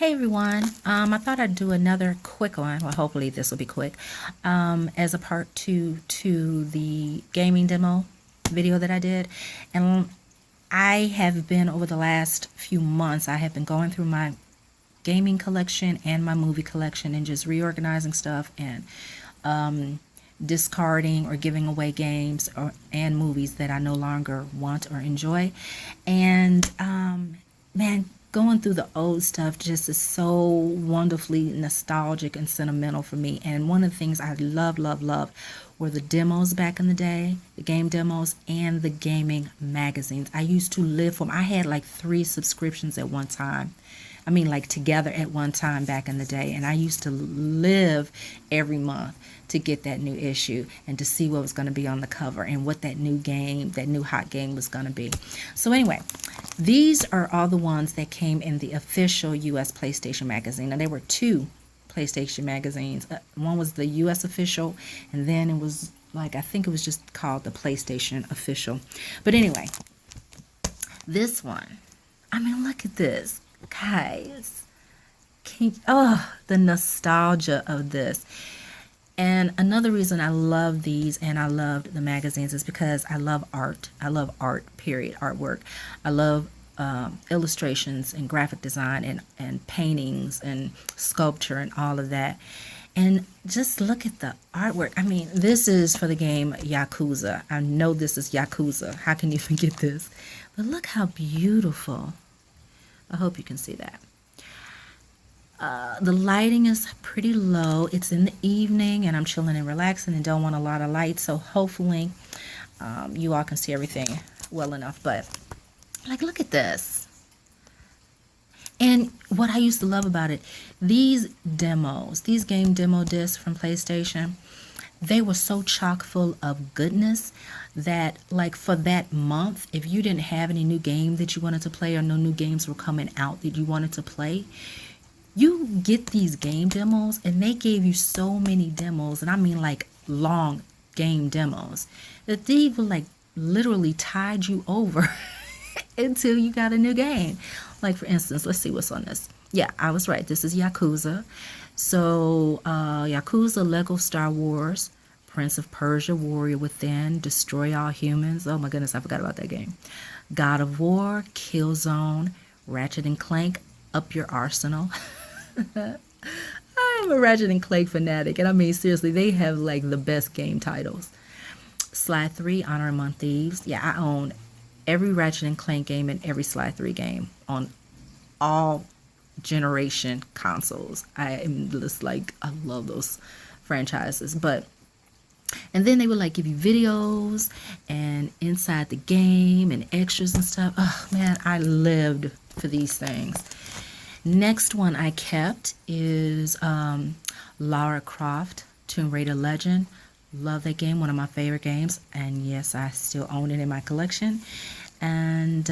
Hey everyone, I thought I'd do another quick one. Well, hopefully this will be quick, as a part two to the gaming demo video that I did. And I have been, over the last few months, I have been going through my gaming collection and my movie collection and just reorganizing stuff and discarding or giving away games and movies that I no longer want or enjoy. And man, going through the old stuff just is so wonderfully nostalgic and sentimental for me. And one of the things I love were the demos back in the day, the game demos and the gaming magazines. I used to live for them. I had like 3 subscriptions at one time. I mean, like together at one time back in the day. And I used to live every month to get that new issue and to see what was going to be on the cover and what that new game, that new hot game was going to be. So anyway, these are all the ones that came in the official US PlayStation magazine. And there were 2 PlayStation magazines. One was the US official, and then it was like, I think it was just called the PlayStation official. But anyway, this one, I mean, look at this. Guys, the nostalgia of this. And another reason I love these and I loved the magazines is because I love art. I love art, period, artwork. I love illustrations and graphic design and paintings and sculpture and all of that. And just look at the artwork. I mean, this is for the game Yakuza. I know this is Yakuza. How can you forget this? But look how beautiful. I hope you can see that. The lighting is pretty low. It's in the evening and I'm chilling and relaxing and don't want a lot of light. So hopefully you all can see everything well enough. But like, look at this. And what I used to love about it, these demos, these game demo discs from PlayStation, they were so chock full of goodness that, like, for that month, if you didn't have any new game that you wanted to play or no new games were coming out that you wanted to play, you get these game demos and they gave you so many demos, and I mean like long game demos, that they will like literally tide you over until you got a new game. Like, for instance, let's see what's on this. Yeah, I was right. This is Yakuza. So, Yakuza, Lego Star Wars, Prince of Persia, Warrior Within, Destroy All Humans. Oh my goodness, I forgot about that game. God of War, Killzone, Ratchet and Clank, Up Your Arsenal. I'm a Ratchet and Clank fanatic, and I mean, seriously, they have like the best game titles. Sly 3, Honor Among Thieves. Yeah, I own every Ratchet and Clank game and every Sly 3 game on all generation consoles. I am just like, I love those franchises. But and then they would like give you videos and inside the game and extras and stuff. Oh man, I lived for these things. Next one I kept is Lara Croft, Tomb Raider Legend. Love that game, one of my favorite games, and yes, I still own it in my collection. And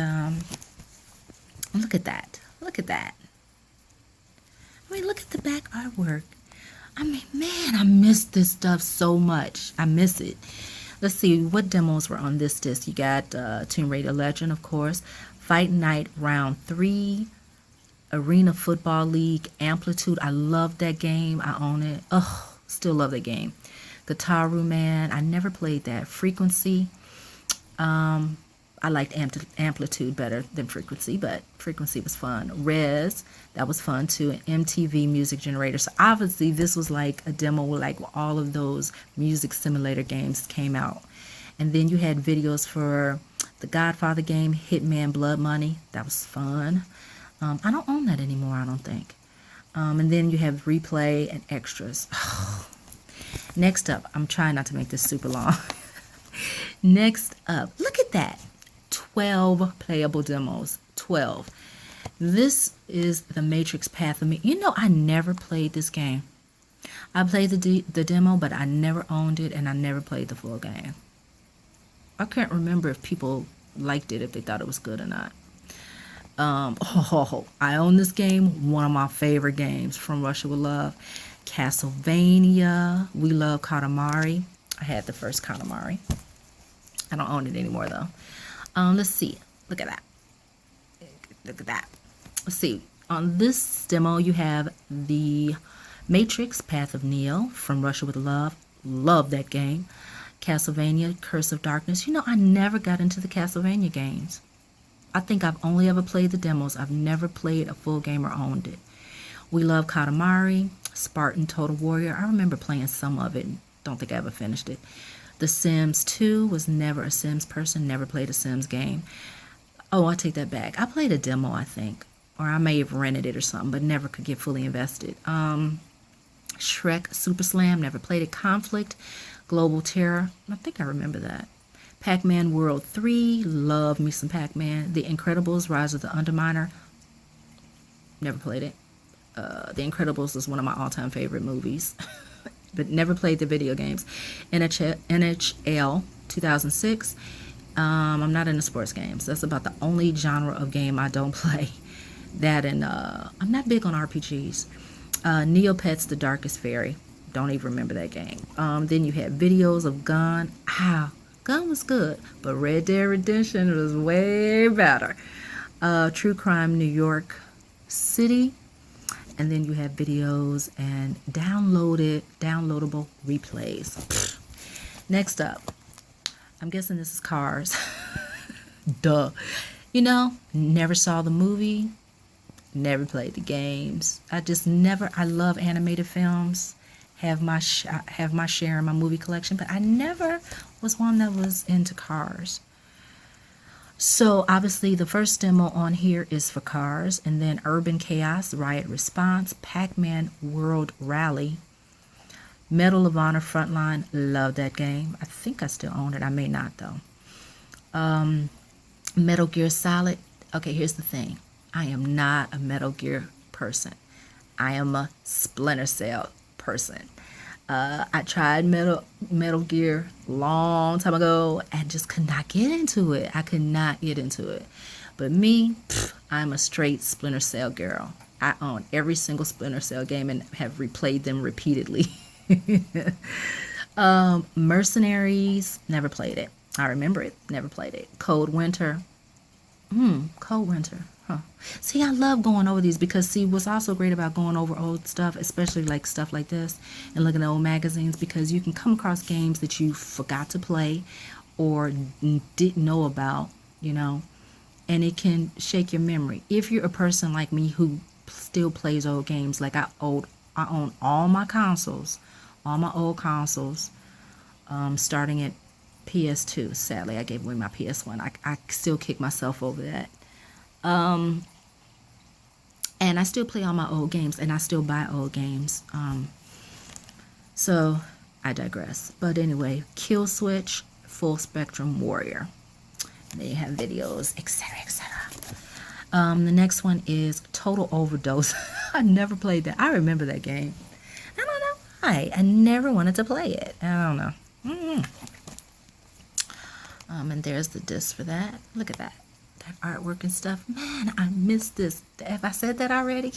look at that. Look at that. I mean, look at the back artwork. I mean, man, I miss this stuff so much. I miss it. Let's see, what demos were on this disc? You got Tomb Raider Legend, of course, Fight Night Round 3, Arena Football League, Amplitude. I love that game. I own it. Oh, still love that game. Guitaru Man. I never played that. Frequency. I liked Amplitude better than Frequency, but Frequency was fun. Rez, that was fun too. An MTV Music Generator. So obviously this was like a demo where like all of those music simulator games came out. And then you had videos for the Godfather game, Hitman Blood Money. That was fun. I don't own that anymore, I don't think. And then you have replay and extras. Next up, I'm trying not to make this super long. Next up, look at that. 12 playable demos. 12. This is the Matrix Path of Me. You know, I never played this game. I played the demo, but I never owned it, and I never played the full game. I can't remember if people liked it, if they thought it was good or not. I own this game. One of my favorite games, From Russia with Love. Castlevania. We Love Katamari. I had the first Katamari. I don't own it anymore though. Let's see. Look at that. Look at that. Let's see. On this demo, you have the Matrix Path of Neo from Russia with Love. Love that game. Castlevania Curse of Darkness. You know, I never got into the Castlevania games. I think I've only ever played the demos. I've never played a full game or owned it. We Love Katamari, Spartan Total Warrior. I remember playing some of it. Don't think I ever finished it. The Sims 2, was never a Sims person. Never played a Sims game. Oh, I take that back. I played a demo, I think. Or I may have rented it or something, but never could get fully invested. Shrek Super Slam, never played it. Conflict, Global Terror. I think I remember that. Pac-Man World 3, love me some Pac-Man. The Incredibles, Rise of the Underminer, never played it. The Incredibles is one of my all-time favorite movies, but never played the video games. NHL 2006, I'm not into sports games. That's about the only genre of game I don't play. That and I'm not big on RPGs. Neopets, The Darkest Fairy, don't even remember that game. Then you had videos of Gun. Gun was good, but Red Dead Redemption was way better. True Crime New York City. And then you have videos and downloadable replays. Next up, I'm guessing this is Cars. Duh. You know, never saw the movie, never played the games. I love animated films. Have my share in my movie collection, but I never was one that was into Cars. So obviously the first demo on here is for Cars, and then Urban Chaos, Riot Response, Pac-Man World Rally, Medal of Honor Frontline, love that game. I think I still own it. I may not though. Metal Gear Solid. Okay, here's the thing. I am not a Metal Gear person. I am a Splinter Cell person. I tried Metal Gear long time ago and just could not get into it. I could not get into it. But me, I'm a straight Splinter Cell girl. I own every single Splinter Cell game and have replayed them repeatedly. Mercenaries, never played it. I remember it, never played it. Cold Winter. Cold Winter. Huh. See, I love going over these because, see, what's also great about going over old stuff, especially like stuff like this, and looking at old magazines, because you can come across games that you forgot to play or didn't know about, you know, and it can shake your memory. If you're a person like me who still plays old games, like I own all my consoles, all my old consoles, starting at PS2. Sadly, I gave away my PS1. I still kick myself over that. And I still play all my old games, and I still buy old games. So I digress. But anyway, Kill Switch, Full Spectrum Warrior. They have videos, etc., etc. The next one is Total Overdose. I never played that. I remember that game. I don't know why. I never wanted to play it. I don't know. And there's the disc for that. Look at that. That artwork and stuff. Man, I missed this. Have I said that already?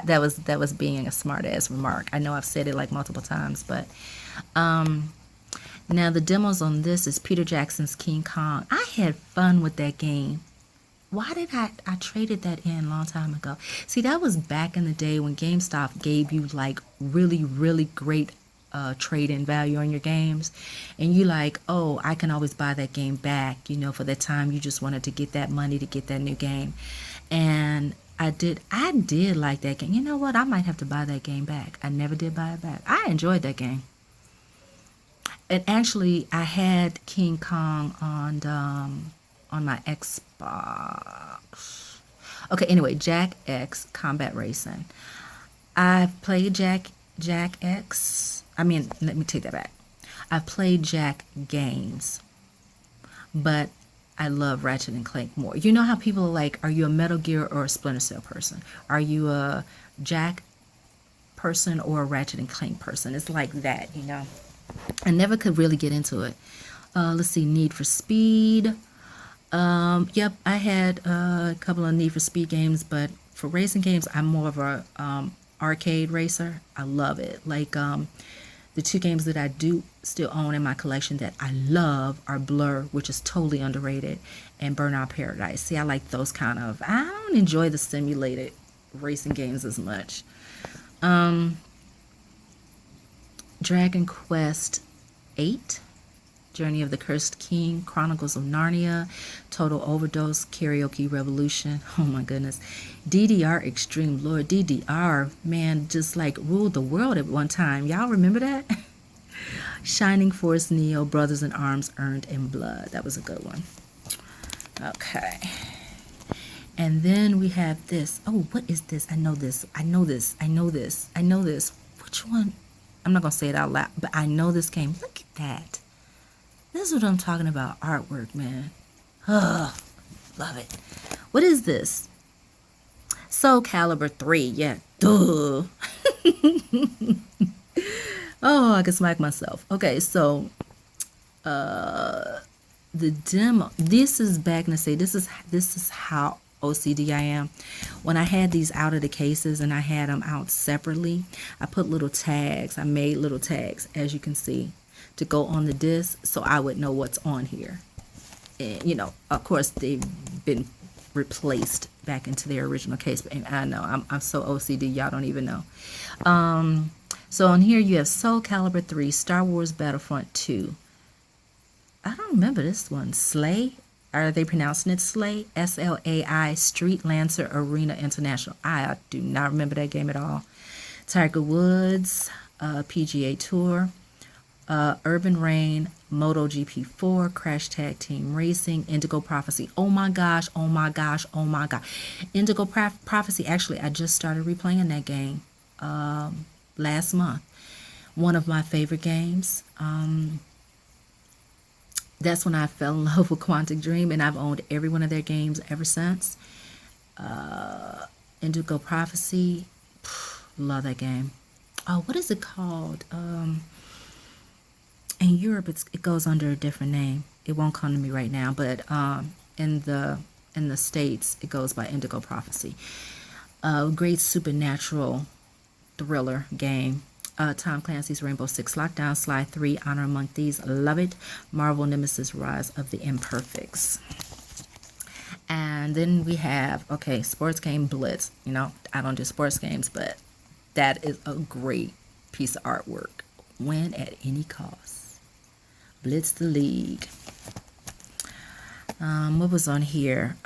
That was being a smart ass remark. I know I've said it like multiple times, but now the demos on this is Peter Jackson's King Kong. I had fun with that game. Why did I traded that in a long time ago? See, that was back in the day when GameStop gave you like really, really great trade-in value on your games, and you like, oh, I can always buy that game back, you know, for the time you just wanted to get that money to get that new game. And I did like that game. You know what? I might have to buy that game back. I never did buy it back. I enjoyed that game. And actually, I had King Kong on my Xbox. Okay, anyway, Jack X Combat Racing. I've played Jack X. Let me take that back. I've played Jack games, but I love Ratchet and Clank more. You know how people are like, are you a Metal Gear or a Splinter Cell person? Are you a Jack person or a Ratchet and Clank person? It's like that, you know. I never could really get into it. Let's see, Need for Speed. Yep, I had a couple of Need for Speed games, but for racing games, I'm more of a arcade racer. I love it. Like the two games that I do still own in my collection that I love are Blur, which is totally underrated, and Burnout Paradise. See, I like those kind of. I don't enjoy the simulated racing games as much. Dragon Quest 8, Journey of the Cursed King, Chronicles of Narnia, Total Overdose, Karaoke Revolution. Oh my goodness. DDR Extreme Lord. DDR, man, just like ruled the world at one time. Y'all remember that? Shining Force Neo, Brothers in Arms, Earned in Blood. That was a good one. Okay. And then we have this. Oh, what is this? I know this. I know this. I know this. I know this. Which one? I'm not going to say it out loud, but I know this game. Look at that. This is what I'm talking about. Artwork, man. Oh, love it. What is this? Soul Calibur 3. Yeah. Duh. Oh, I can smack myself. Okay, so the demo. This is back in the day. This is how OCD I am. When I had these out of the cases and I had them out separately, I put little tags. I made little tags, as you can see, to go on the disc so I would know what's on here. And, you know, of course, they've been replaced back into their original case. But I know, I'm so OCD, y'all don't even know. So on here you have Soul Calibur 3, Star Wars Battlefront 2. I don't remember this one. Slay? Are they pronouncing it Slay? SLAI, Street Lancer Arena International. I do not remember that game at all. Tiger Woods, PGA Tour, Urban Reign, MotoGP 4, Crash Tag Team Racing, Indigo Prophecy. Oh my gosh, oh my gosh, oh my god. Indigo Prophecy, actually, I just started replaying that game last month. One of my favorite games. That's when I fell in love with Quantic Dream, and I've owned every one of their games ever since. Indigo Prophecy, love that game. Oh, what is it called? In Europe, it goes under a different name. It won't come to me right now, but in the States, it goes by Indigo Prophecy. Great supernatural thriller game. Tom Clancy's Rainbow Six Lockdown, Sly 3, Honor Among Thieves, love it. Marvel Nemesis, Rise of the Imperfects. And then we have, okay, sports game Blitz. You know, I don't do sports games, but that is a great piece of artwork. Win at any cost. Blitz the League. What was on here?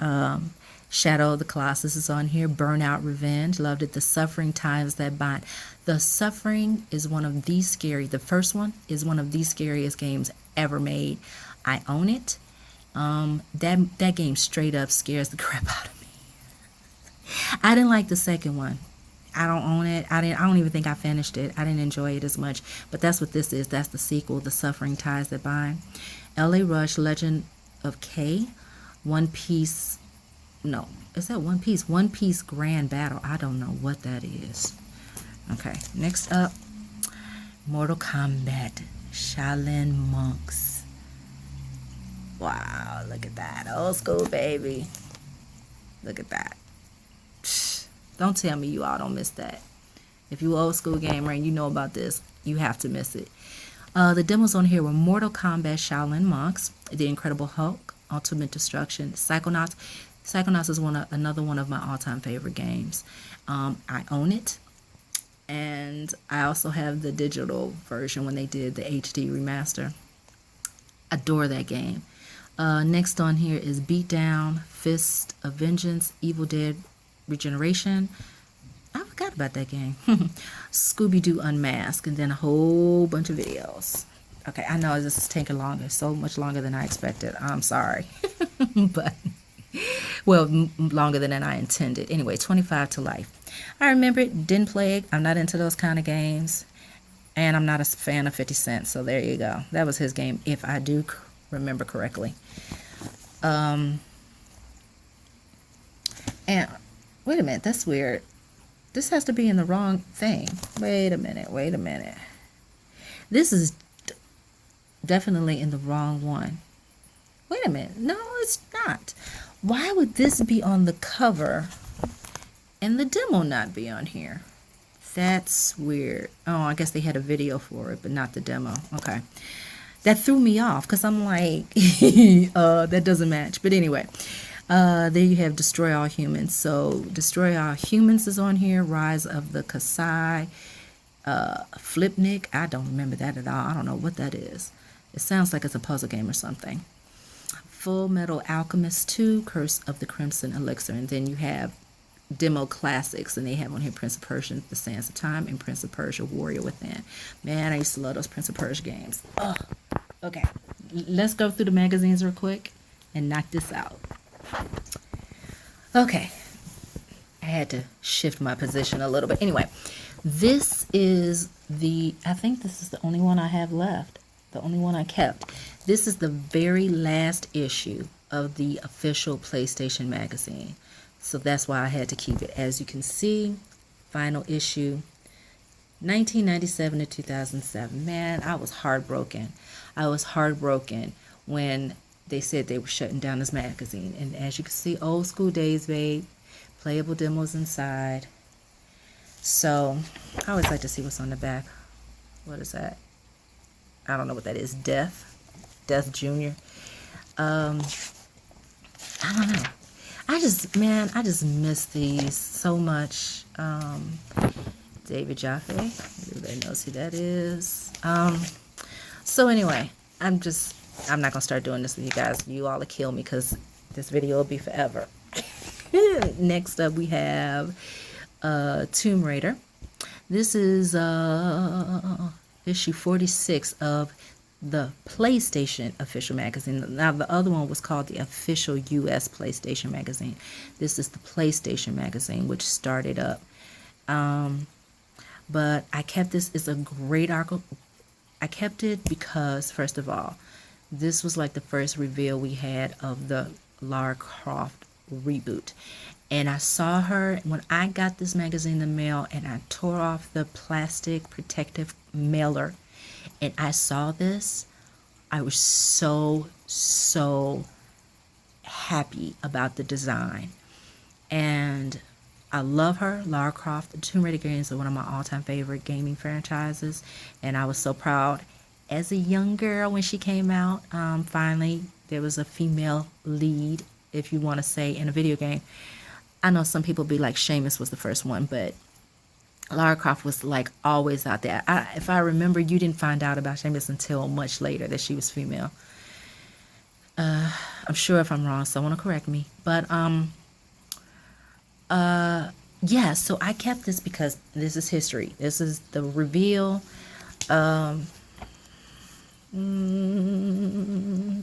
Shadow of the Colossus is on here. Burnout Revenge. Loved it. The Suffering Times That Bind. The Suffering is one of the the first one is one of the scariest games ever made. I own it. That game straight up scares the crap out of me. I didn't like the second one. I don't own it. I don't even think I finished it. I didn't enjoy it as much. But that's what this is. That's the sequel, The Suffering Ties That Bind. LA Rush, Legend of K. One Piece. No, is that One Piece? One Piece Grand Battle. I don't know what that is. Okay, next up, Mortal Kombat, Shaolin Monks. Wow, look at that. Old school, baby. Look at that. Psh, don't tell me you all don't miss that. If you old school gamer and you know about this, you have to miss it. The demos on here were Mortal Kombat, Shaolin Monks, The Incredible Hulk, Ultimate Destruction, Psychonauts. Psychonauts is another one of my all-time favorite games. I own it. And I also have the digital version when they did the HD remaster. Adore that game. Next on here is Beatdown, Fist of Vengeance, Evil Dead Regeneration. I forgot about that game. Scooby-Doo Unmasked, and then a whole bunch of videos. Okay, I know this is taking longer, so much longer than I expected. I'm sorry. But, well, longer than I intended. Anyway, 25 to Life. I remember it, didn't play it. I'm not into those kind of games. And I'm not a fan of 50 Cent, so there you go. That was his game, if I do remember correctly. And, wait a minute, that's weird. This has to be in the wrong thing. Wait a minute. This is definitely in the wrong one. Wait a minute. No, it's not. Why would this be on the cover and the demo not be on here? That's weird. Oh, I guess they had a video for it, but not the demo. Okay. That threw me off because I'm like, that doesn't match. But anyway, There you have Destroy All Humans. So Destroy All Humans is on here. Rise of the Kasai. Flipnik. I don't remember that at all. I don't know what that is. It sounds like it's a puzzle game or something. Full Metal Alchemist 2, Curse of the Crimson Elixir. And then you have demo classics, and they have on here Prince of Persia, The Sands of Time, and Prince of Persia, Warrior Within. Man, I used to love those Prince of Persia games. Ugh. Okay, let's go through the magazines real quick and knock this out. Okay, I had to shift my position a little bit. Anyway, this is I think this is the only one I have left, the only one I kept. This is the very last issue of the official PlayStation magazine. So that's why I had to keep it. As you can see, final issue, 1997 to 2007. Man, I was heartbroken. I was heartbroken when they said they were shutting down this magazine. And as you can see, old school days, babe. Playable demos inside. So, I always like to see what's on the back. What is that? I don't know what that is. Death Jr. I don't know. I just miss these so much. David Jaffe. Everybody knows who that is. So anyway, I'm not gonna start doing this with you guys. You all will kill me because this video will be forever. Next up we have Tomb Raider. This is issue 46 of the PlayStation official magazine. Now the other one was called the official US PlayStation magazine. This is the PlayStation magazine, which started up. But I kept this. It's a great article. I kept it because, first of all, this was like the first reveal we had of the Lara Croft reboot. And I saw her when I got this magazine in the mail, and I tore off the plastic protective mailer, and I saw this. I was so happy about the design. And I love her, Lara Croft. The Tomb Raider games are one of my all-time favorite gaming franchises, and I was so proud as a young girl when she came out. Finally, there was a female lead, if you want to say, in a video game. I know some people be like Seamus was the first one, but Lara Croft was like always out there. If I remember, you didn't find out about Seamus until much later that she was female. I'm sure if I'm wrong, someone will correct me. But yeah, so I kept this because this is history. This is the reveal.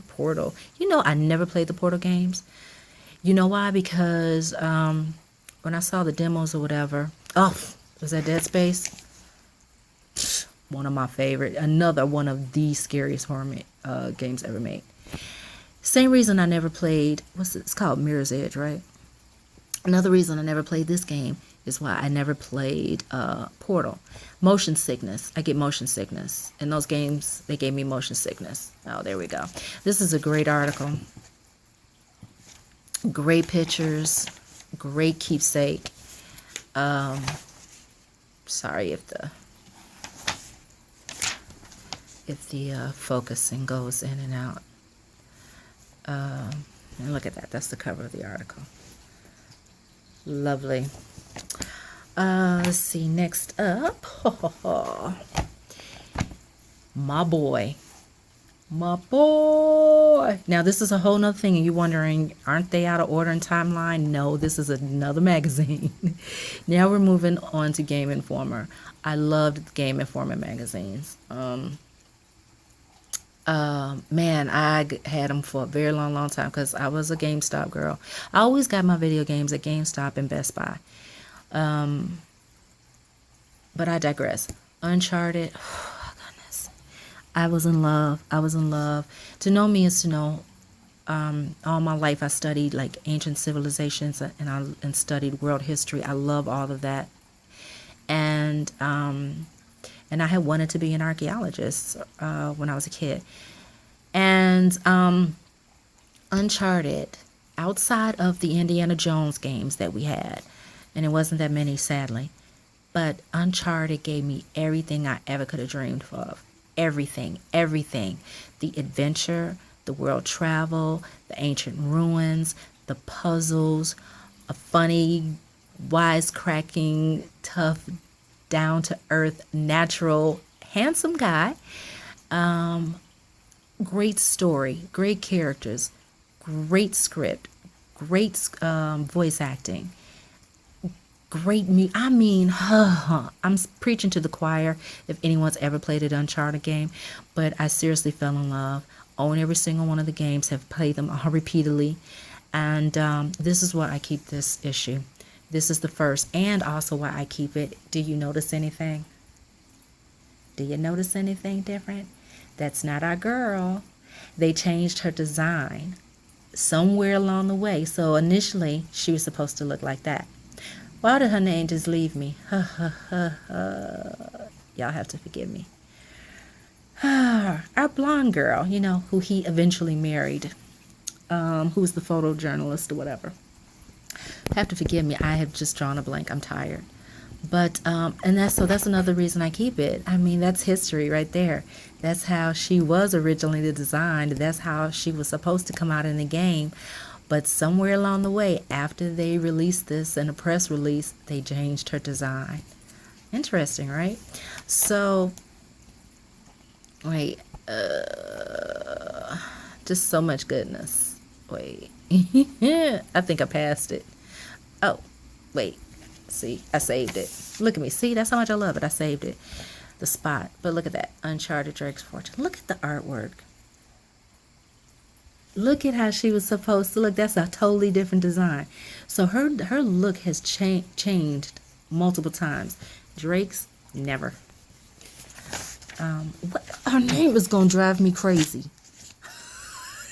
Portal. You know, I never played the Portal games. You know why? Because when I saw the demos or whatever, was that Dead Space? One of my favorite. Another one of the scariest horror games ever made. Same reason I never played, it's called Mirror's Edge, right? Another reason I never played this game is why I never played Portal. Motion sickness. I get motion sickness. In those games, they gave me motion sickness. Oh, there we go. This is a great article. Great pictures. Great keepsake. Sorry if the focusing goes in and out. And look at that. That's the cover of the article. Lovely. Let's see. Next up, my boy. Now this is a whole nother thing, and you're wondering, aren't they out of order in timeline? No, this is another magazine. Now we're moving on to Game Informer. I loved Game Informer magazines. Man, I had them for a very long time because I was a GameStop girl. I always got my video games at GameStop and Best Buy. But I digress. Uncharted. Oh, goodness. I was in love. To know me is to know. All my life I studied like ancient civilizations and studied world history. I love all of that. And I had wanted to be an archaeologist when I was a kid. And Uncharted, outside of the Indiana Jones games that we had, and it wasn't that many, sadly, but Uncharted gave me everything I ever could have dreamed of. Everything. The adventure, the world travel, the ancient ruins, the puzzles, a funny, wisecracking, tough, down to earth, natural, handsome guy. Great story, great characters, great script, great voice acting, great I mean, I'm preaching to the choir if anyone's ever played an Uncharted game, but I seriously fell in love. Own every single one of the games, have played them all repeatedly, and this is why I keep this issue. This is the first, and also why I keep it. Do you notice anything? Do you notice anything different? That's not our girl. They changed her design somewhere along the way. So initially, she was supposed to look like that. Why did her name just leave me? Y'all have to forgive me. Our blonde girl, you know, who he eventually married, who was the photojournalist or whatever. Have to forgive me. I have just drawn a blank. I'm tired. But and that's another reason I keep it. I mean, that's history right there. That's how she was originally designed. That's how she was supposed to come out in the game. But somewhere along the way, after they released this in a press release, they changed her design. Interesting, right? So, wait, just so much goodness. Wait, I think I passed it. Oh, wait. See, I saved it. Look at me. See, that's how much I love it. I saved it. The spot. But look at that. Uncharted Drake's Fortune. Look at the artwork. Look at how she was supposed to look. That's a totally different design. So her look has changed multiple times. Drake's, never. Her name is going to drive me crazy.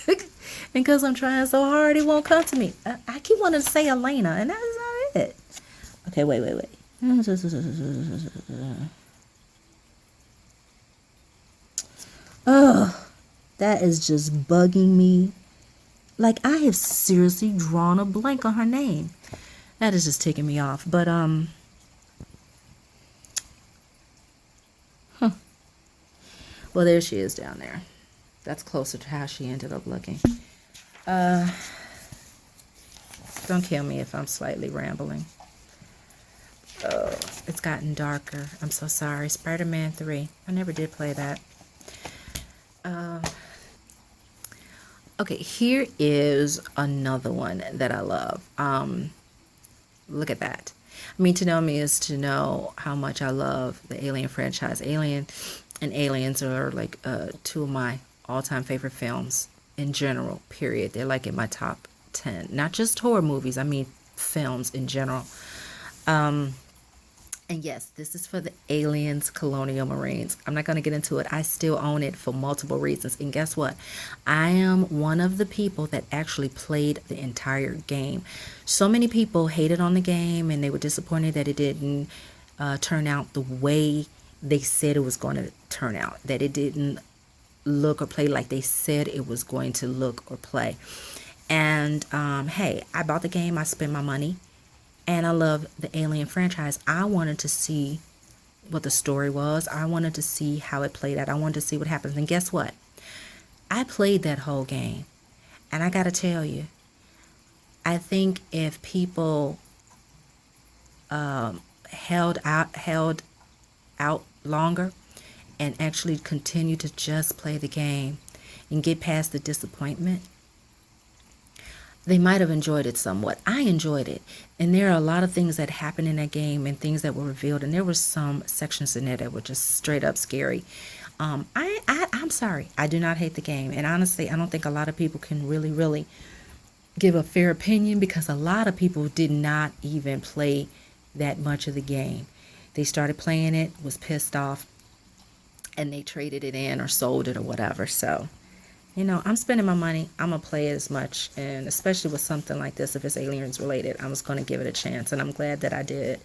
And because I'm trying so hard, it won't come to me. I keep wanting to say Elena, and that is not it. Okay, wait. Oh, that is just bugging me. Like, I have seriously drawn a blank on her name. That is just ticking me off. But, well, there she is down there. That's closer to how she ended up looking. Don't kill me if I'm slightly rambling. Oh, it's gotten darker. I'm so sorry. Spider-Man 3. I never did play that. Okay, here is another one that I love. Look at that. I mean, to know me is to know how much I love the Alien franchise. Alien and Aliens are like two of my all-time favorite films in general, period. They're like in my top 10. Not just horror movies, I mean films in general. And yes, this is for the Aliens Colonial Marines. I'm not going to get into it. I still own it for multiple reasons. And guess what? I am one of the people that actually played the entire game. So many people hated on the game and they were disappointed that it didn't turn out the way they said it was going to turn out. That it didn't look or play like they said it was going to look or play. And hey, I bought the game. I spent my money. And I love the Alien franchise. I wanted to see what the story was. I wanted to see how it played out. I wanted to see what happens. And guess what? I played that whole game. And I got to tell you, I think if people held out longer and actually continued to just play the game and get past the disappointment, they might have enjoyed it somewhat. I enjoyed it. And there are a lot of things that happened in that game and things that were revealed. And there were some sections in there that were just straight up scary. I'm sorry. I do not hate the game. And honestly, I don't think a lot of people can really give a fair opinion because a lot of people did not even play that much of the game. They started playing it, was pissed off, and they traded it in or sold it or whatever. So, you know, I'm spending my money. I'm going to play it as much. And especially with something like this, if it's aliens related, I was going to give it a chance. And I'm glad that I did.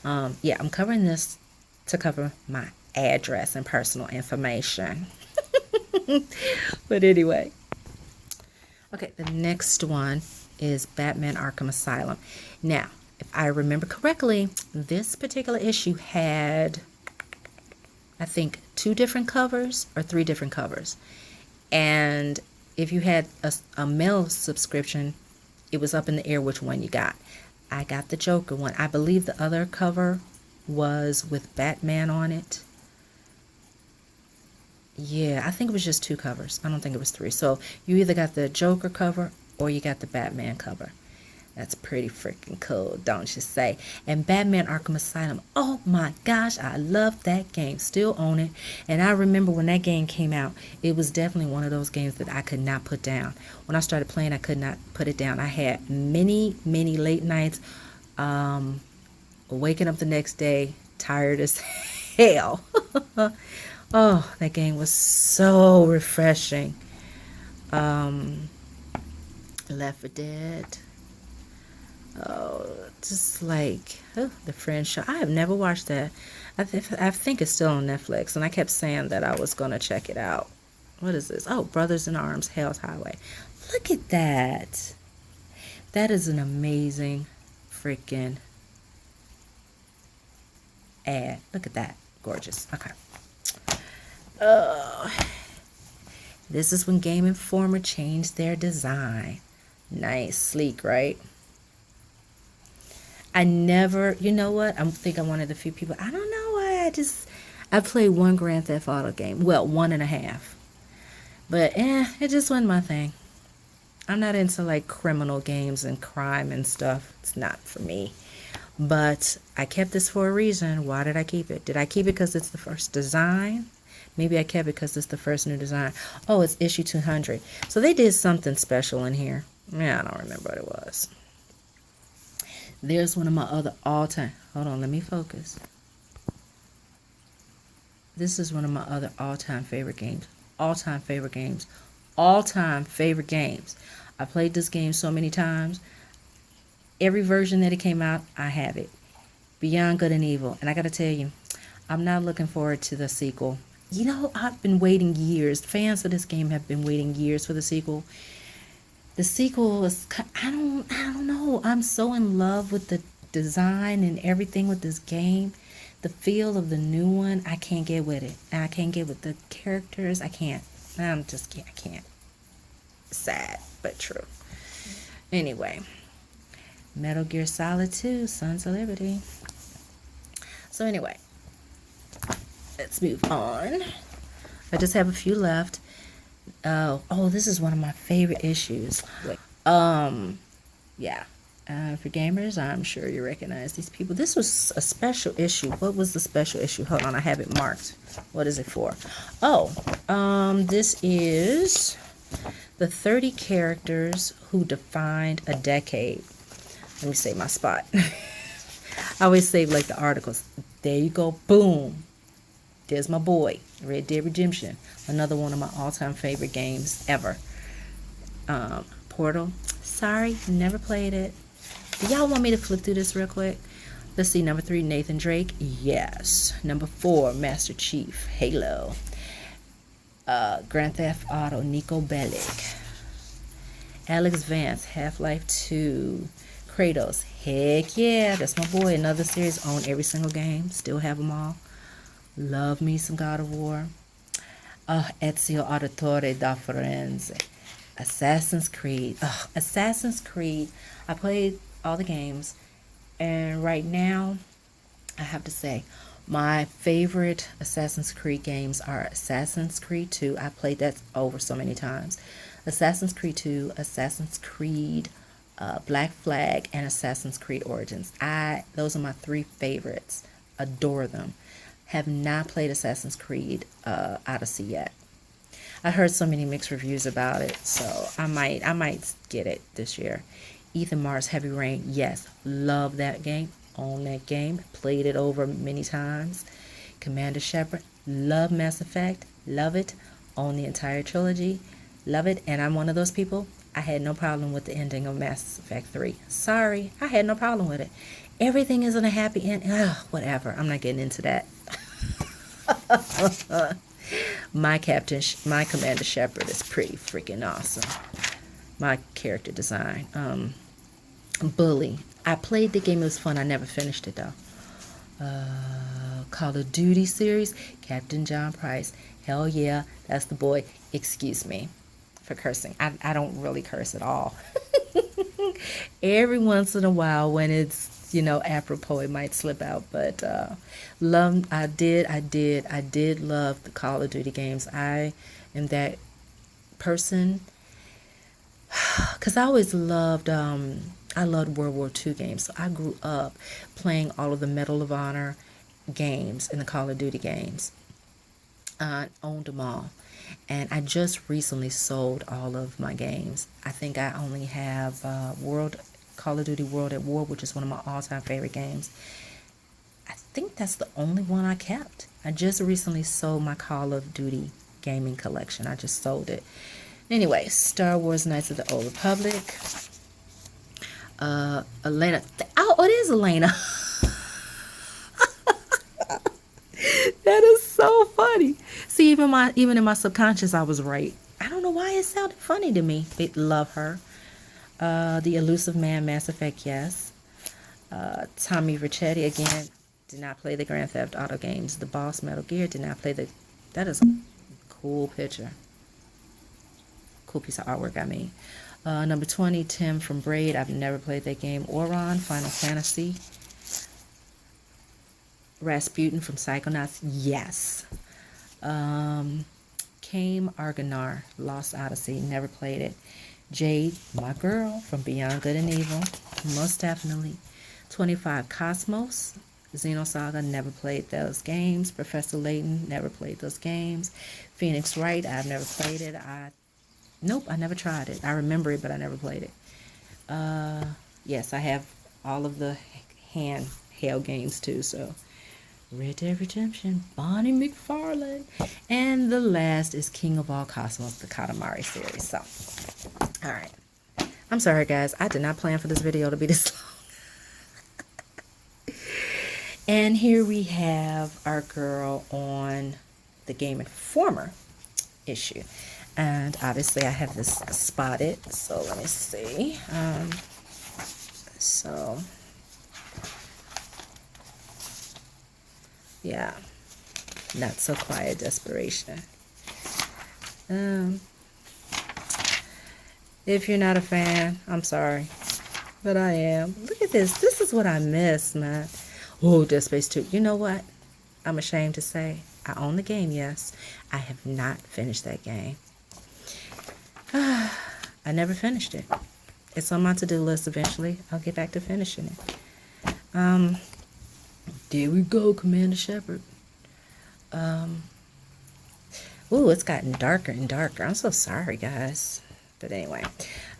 Yeah, I'm covering this to cover my address and personal information. But anyway. Okay, the next one is Batman Arkham Asylum. Now, if I remember correctly, this particular issue had, I think, 2 different covers or 3 different covers. And if you had a mail subscription, it was up in the air which one you got. I got the Joker one. I believe the other cover was with Batman on it. Yeah, I think it was just 2 covers. I don't think it was 3. So you either got the Joker cover or you got the Batman cover. That's pretty freaking cool, don't you say? And Batman Arkham Asylum. Oh my gosh, I love that game. Still own it. And I remember when that game came out, it was definitely one of those games that I could not put down. When I started playing, I could not put it down. I had many, many late nights, waking up the next day, tired as hell. Oh, that game was so refreshing. Left 4 Dead. Oh, just like the French show. I have never watched that. I think it's still on Netflix, and I kept saying that I was going to check it out. What is this? Oh, Brothers in Arms, Hell's Highway. Look at that. That is an amazing freaking ad. Look at that. Gorgeous. Okay. This is when Game Informer changed their design. Nice, sleek, right? I never, you know what? I think I'm one of the few people. I don't know why. I played 1 Grand Theft Auto game. Well, 1.5. But it just wasn't my thing. I'm not into like criminal games and crime and stuff. It's not for me. But I kept this for a reason. Why did I keep it? Did I keep it because it's the first design? Maybe I kept it because it's the first new design. Oh, it's issue 200. So they did something special in here. Yeah, I don't remember what it was. There's one of my other all-time. Hold on, let me focus. This is one of my other all-time favorite games. All-time favorite games. All-time favorite games. I played this game so many times. Every version that it came out, I have it. Beyond Good and Evil. And I got to tell you, I'm not looking forward to the sequel. You know, I've been waiting years. Fans of this game have been waiting years for the sequel. The sequel is, I don't know. I'm so in love with the design and everything with this game. The feel of the new one, I can't get with it. I can't get with the characters. I can't. I can't. Sad, but true. Anyway, Metal Gear Solid 2, Sons of Liberty. So anyway, let's move on. I just have a few left. Oh, this is one of my favorite issues. Yeah. For gamers, I'm sure you recognize these people. This was a special issue. What was the special issue? Hold on, I have it marked. What is it for? Oh, this is the 30 characters who defined a decade. Let me save my spot. I always save like the articles. There you go. Boom. There's my boy, Red Dead Redemption. Another one of my all-time favorite games ever. Portal. Sorry, never played it. Do y'all want me to flip through this real quick? Let's see. Number 3, Nathan Drake. Yes. Number 4, Master Chief. Halo. Grand Theft Auto. Nico Bellic. Alex Vance. Half-Life 2. Kratos. Heck yeah. That's my boy. Another series. Own every single game. Still have them all. Love me some God of War. Ezio Auditore da Firenze. Assassin's Creed. Assassin's Creed. I played all the games. And right now, I have to say, my favorite Assassin's Creed games are Assassin's Creed 2. I played that over so many times. Assassin's Creed 2, Assassin's Creed Black Flag, and Assassin's Creed Origins. Those are my 3 favorites. Adore them. Have not played Assassin's Creed Odyssey yet. I heard so many mixed reviews about it, so I might get it this year. Ethan Mars Heavy Rain, yes, love that game. Own that game. Played it over many times. Commander Shepard, love Mass Effect, love it. Own the entire trilogy, love it. And I'm one of those people. I had no problem with the ending of Mass Effect 3. Sorry, I had no problem with it. Everything isn't a happy end. Whatever. I'm not getting into that. My Commander Shepard is pretty freaking awesome. My character design. Bully. I played the game. It was fun. I never finished it though. Call of Duty series. Captain John Price. Hell yeah. That's the boy. Excuse me for cursing. I don't really curse at all. Every once in a while, when it's, apropos, it might slip out. But I did love the Call of Duty games. I am that person because I loved World War II games. So I grew up playing all of the Medal of Honor games and the Call of Duty games. I owned them all. And I just recently sold all of my games. I think I only have Call of Duty World at War, which is one of my all-time favorite games. I think that's the only one I kept. I just recently sold my Call of Duty gaming collection. I just sold it. Anyway, Star Wars Knights of the Old Republic. Elena. Oh, it is Elena. That is so funny. See, even in my subconscious, I was right. I don't know why it sounded funny to me. But love her. The Elusive Man, Mass Effect, yes. Tommy Vercetti, again, did not play the Grand Theft Auto games. The Boss, Metal Gear, did not play the... That is a cool picture. Cool piece of artwork, I mean. Number 20, Tim from Braid. I've never played that game. Oron, Final Fantasy. Rasputin from Psychonauts, yes. Kame Argonar, Lost Odyssey, never played it. Jade, my girl, from Beyond Good and Evil, most definitely. 25, Cosmos, Xenosaga, never played those games. Professor Layton, never played those games. Phoenix Wright, I've never played it. Nope, I never tried it. I remember it, but I never played it. Yes, I have all of the handheld games too, so... Red Dead Redemption, Bonnie McFarlane. And the last is King of All Cosmos, the Katamari series. So, alright. I'm sorry, guys. I did not plan for this video to be this long. And here we have our girl on the Game Informer issue. And obviously I have this spotted. So, let me see. Yeah, Not So Quiet Desperation. If you're not a fan, I'm sorry, but I am. Look at this. This is what I miss, man. Oh, Dead Space 2. You know what? I'm ashamed to say I own the game, yes. I have not finished that game. I never finished it. It's on my to-do list eventually. I'll get back to finishing it. There we go, Commander Shepard. Ooh, it's gotten darker and darker. I'm so sorry, guys. But anyway,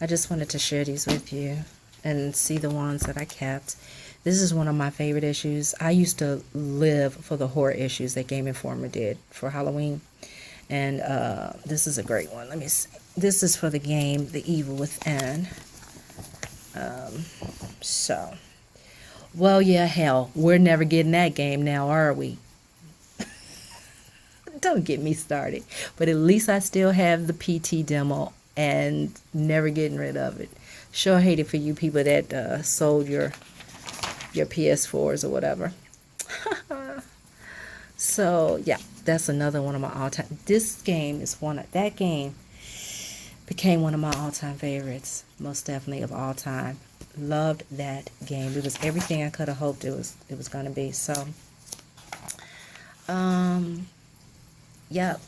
I just wanted to share these with you and see the ones that I kept. This is one of my favorite issues. I used to live for the horror issues that Game Informer did for Halloween. And this is a great one. Let me see. This is for the game The Evil Within. Well, yeah, hell, we're never getting that game now, are we? Don't get me started. But at least I still have the PT demo and never getting rid of it. Sure hate it for you people that sold your PS4s or whatever. So, yeah, that's another one of my all-time. This game is that game became one of my all-time favorites, most definitely of all time. Loved that game. It was everything I could have hoped it was going to be. So, yep,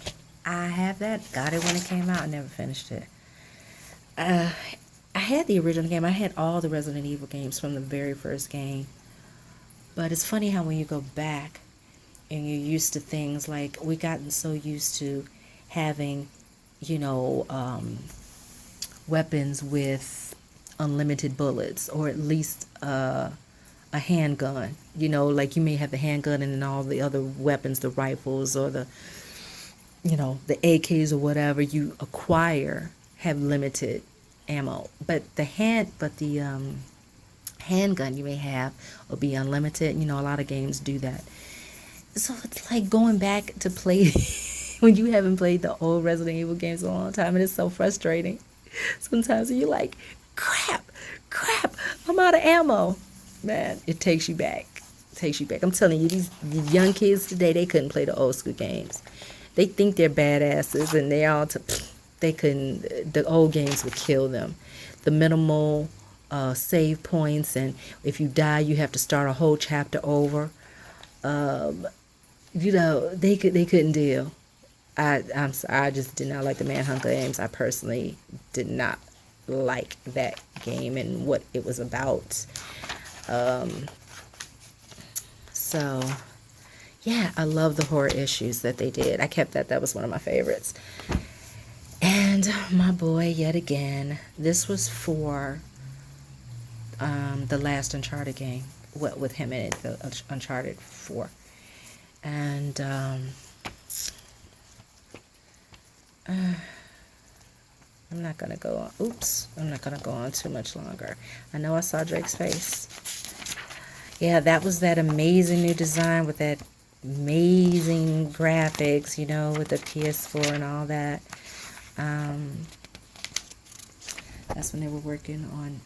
I have that. Got it when it came out. I never finished it. I had the original game. I had all the Resident Evil games from the very first game. But it's funny how when you go back and you're used to things like we gotten so used to having, weapons with unlimited bullets, or at least a handgun. Like you may have the handgun and then all the other weapons, the rifles or the AKs or whatever you acquire have limited ammo. But the handgun you may have will be unlimited. A lot of games do that. So it's like going back to play when you haven't played the old Resident Evil games in a long time, and it's so frustrating. Sometimes you're like, crap, I'm out of ammo. Man, it takes you back. I'm telling you, these young kids today, they couldn't play the old school games. They think they're badasses, and they couldn't, the old games would kill them. The minimal save points, and if you die, you have to start a whole chapter over. You know, they couldn't deal. I just did not like the Manhunt games. I personally did not like that game and what it was about. So yeah, I love the horror issues that they did. I kept that. That was one of my favorites. And my boy, yet again, this was for the last Uncharted game. What with him in it, the Uncharted 4. And I'm not gonna go on. Oops, I'm not gonna go on too much longer. I know I saw Drake's face. Yeah, that was that amazing new design with that amazing graphics, you know, with the PS4 and all that. That's when they were working on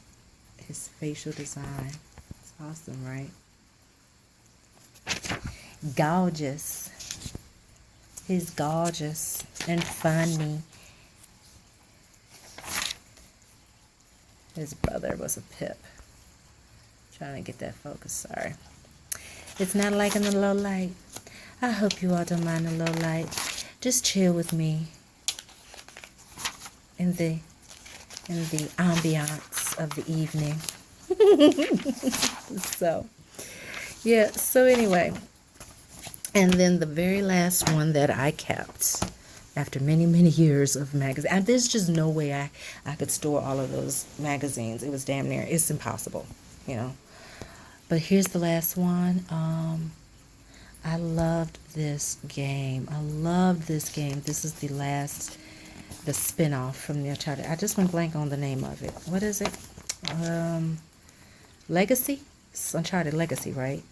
his facial design. It's awesome, right? Gorgeous. He's gorgeous and funny. His brother was a pip. Trying to get that focus, sorry. It's not like in the low light. I hope you all don't mind the low light. Just chill with me in the ambiance of the evening. So, yeah, so anyway. And then the very last one that I kept after many, many years of magazines. And there's just no way I could store all of those magazines. It was damn near, it's impossible, you know. But here's the last one. I loved this game. I loved this game. This is the spin-off from the Uncharted. I just went blank on the name of it. What is it? Legacy? It's Uncharted Legacy, right?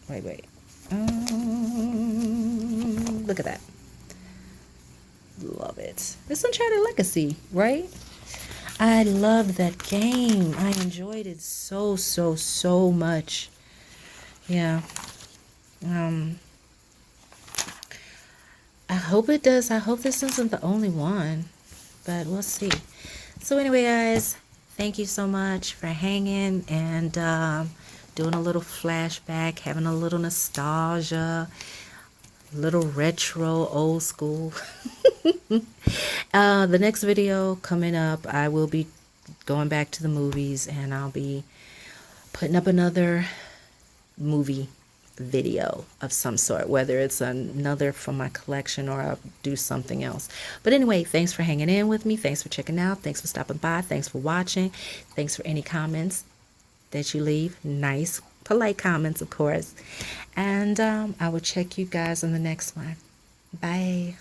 Wait. Look at that. Love it. It's Uncharted Legacy, right? I loved that game. I enjoyed it so much. Yeah. I hope it does. I hope this isn't the only one, but we'll see. So anyway, guys, thank you so much for hanging and doing a little flashback, having a little nostalgia, little retro, old school. The next video coming up, I will be going back to the movies, and I'll be putting up another movie video of some sort, whether it's another from my collection or I'll do something else. But anyway, thanks for hanging in with me. Thanks for checking out. Thanks for stopping by. Thanks for watching. Thanks for any comments that you leave. Nice, polite comments, of course. And I will check you guys on the next one. Bye.